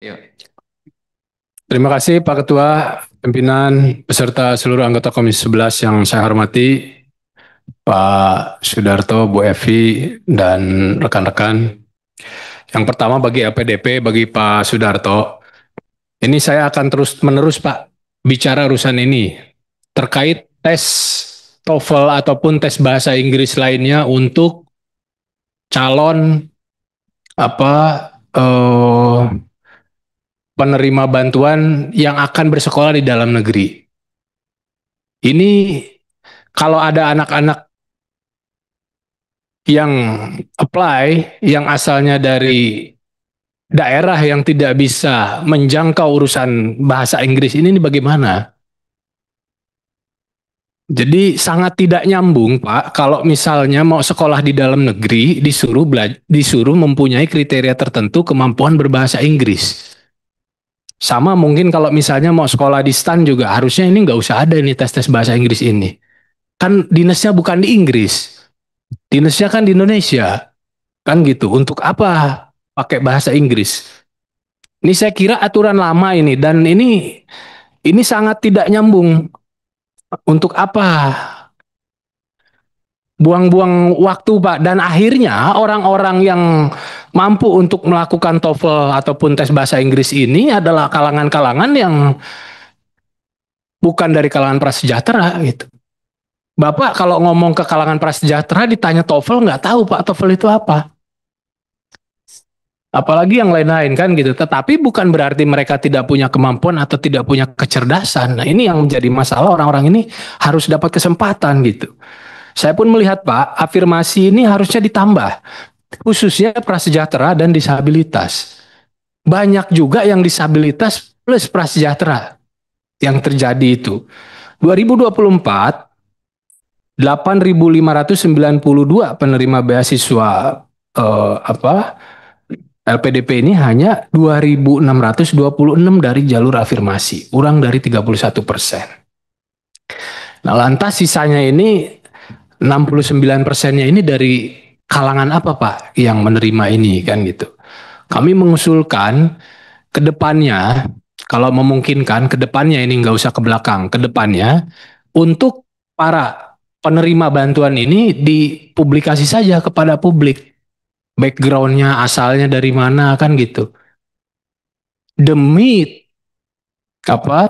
Yuk. Terima kasih Pak Ketua, pimpinan, beserta seluruh anggota Komisi 11 yang saya hormati, Pak Sudarto, Bu Evi, dan rekan-rekan. Yang pertama bagi LPDP, bagi Pak Sudarto, ini saya akan terus-menerus Pak bicara urusan ini terkait tes TOEFL ataupun tes bahasa Inggris lainnya untuk calon apa penerima bantuan yang akan bersekolah di dalam negeri. Ini kalau ada anak-anak yang apply yang asalnya dari daerah yang tidak bisa menjangkau urusan bahasa Inggris ini bagaimana? Jadi sangat tidak nyambung, Pak, kalau misalnya mau sekolah di dalam negeri disuruh mempunyai kriteria tertentu kemampuan berbahasa Inggris. Sama mungkin kalau misalnya mau sekolah di STAN juga harusnya ini nggak usah ada nih tes-tes bahasa Inggris ini. Kan dinasnya bukan di Inggris, dinasnya kan di Indonesia. Kan gitu. Untuk apa pakai bahasa Inggris? Ini saya kira aturan lama ini dan ini sangat tidak nyambung. Untuk apa buang-buang waktu, Pak? Dan akhirnya orang-orang yang mampu untuk melakukan TOEFL ataupun tes bahasa Inggris ini adalah kalangan-kalangan yang bukan dari kalangan prasejahtera gitu. Bapak kalau ngomong ke kalangan prasejahtera ditanya TOEFL nggak tahu Pak TOEFL itu apa. Apalagi yang lain-lain kan gitu. Tetapi bukan berarti mereka tidak punya kemampuan atau tidak punya kecerdasan. Nah ini yang menjadi masalah, orang-orang ini harus dapat kesempatan gitu. Saya pun melihat Pak, afirmasi ini harusnya ditambah. Khususnya prasejahtera dan disabilitas. Banyak juga yang disabilitas plus prasejahtera yang terjadi itu. 2024, 8.592 penerima beasiswa LPDP ini hanya 2.626 dari jalur afirmasi, kurang dari 31%. Nah, lantas sisanya ini 69%-nya ini dari kalangan apa Pak yang menerima ini kan gitu. Kami mengusulkan ke depannya, kalau memungkinkan ke depannya ini nggak usah ke belakang, ke depannya untuk para penerima bantuan ini dipublikasi saja kepada publik. Backgroundnya asalnya dari mana kan gitu. Demi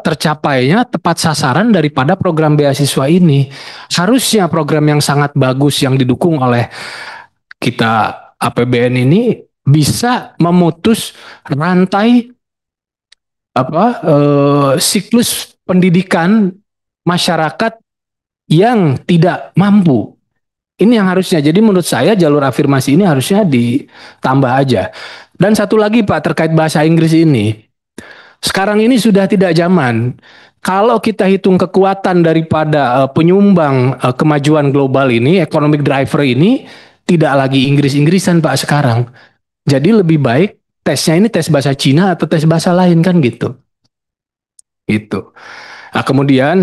tercapainya tepat sasaran daripada program beasiswa ini. Harusnya program yang sangat bagus yang didukung oleh kita APBN ini bisa memutus rantai siklus pendidikan masyarakat yang tidak mampu. Ini yang harusnya. Jadi menurut saya jalur afirmasi ini harusnya ditambah aja. Dan satu lagi Pak terkait bahasa Inggris ini. Sekarang ini sudah tidak zaman. Kalau kita hitung kekuatan daripada penyumbang kemajuan global ini, economic driver ini tidak lagi Inggris-Inggrisan Pak sekarang. Jadi lebih baik tesnya ini tes bahasa Cina atau tes bahasa lain kan gitu. Itu. Nah, kemudian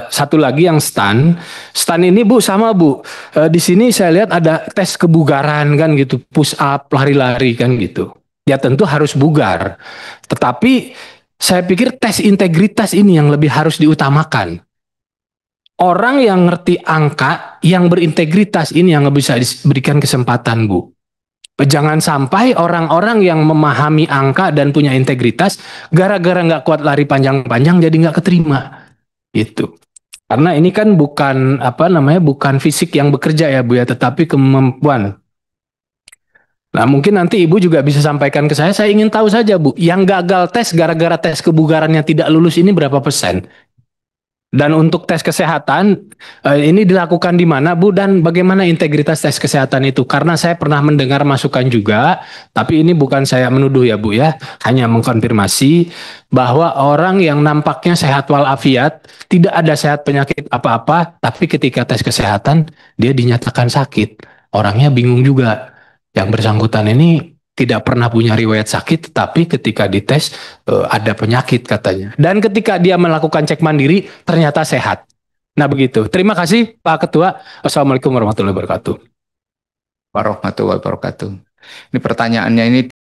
satu lagi yang STAN. STAN ini Bu sama Bu. Di sini saya lihat ada tes kebugaran kan gitu, push up, lari-lari kan gitu. Ya tentu harus bugar. Tetapi saya pikir tes integritas ini yang lebih harus diutamakan. Orang yang ngerti angka, yang berintegritas ini yang bisa diberikan kesempatan Bu. Jangan sampai orang-orang yang memahami angka dan punya integritas, gara-gara nggak kuat lari panjang-panjang jadi nggak keterima. Itu. Karena ini kan bukan bukan fisik yang bekerja ya Bu ya, tetapi kemampuan. Nah mungkin nanti Ibu juga bisa sampaikan ke saya ingin tahu saja Bu, yang gagal tes gara-gara tes kebugarannya tidak lulus ini berapa persen? Dan untuk tes kesehatan, ini dilakukan di mana Bu dan bagaimana integritas tes kesehatan itu? Karena saya pernah mendengar masukan juga, tapi ini bukan saya menuduh ya Bu ya, hanya mengkonfirmasi bahwa orang yang nampaknya sehat walafiat, tidak ada sehat penyakit apa-apa, tapi ketika tes kesehatan dia dinyatakan sakit. Orangnya bingung juga. Yang bersangkutan ini tidak pernah punya riwayat sakit, tapi ketika dites ada penyakit katanya. Dan ketika dia melakukan cek mandiri, ternyata sehat. Nah begitu. Terima kasih Pak Ketua. Assalamualaikum warahmatullahi wabarakatuh. Warahmatullahi wabarakatuh. Ini pertanyaannya ini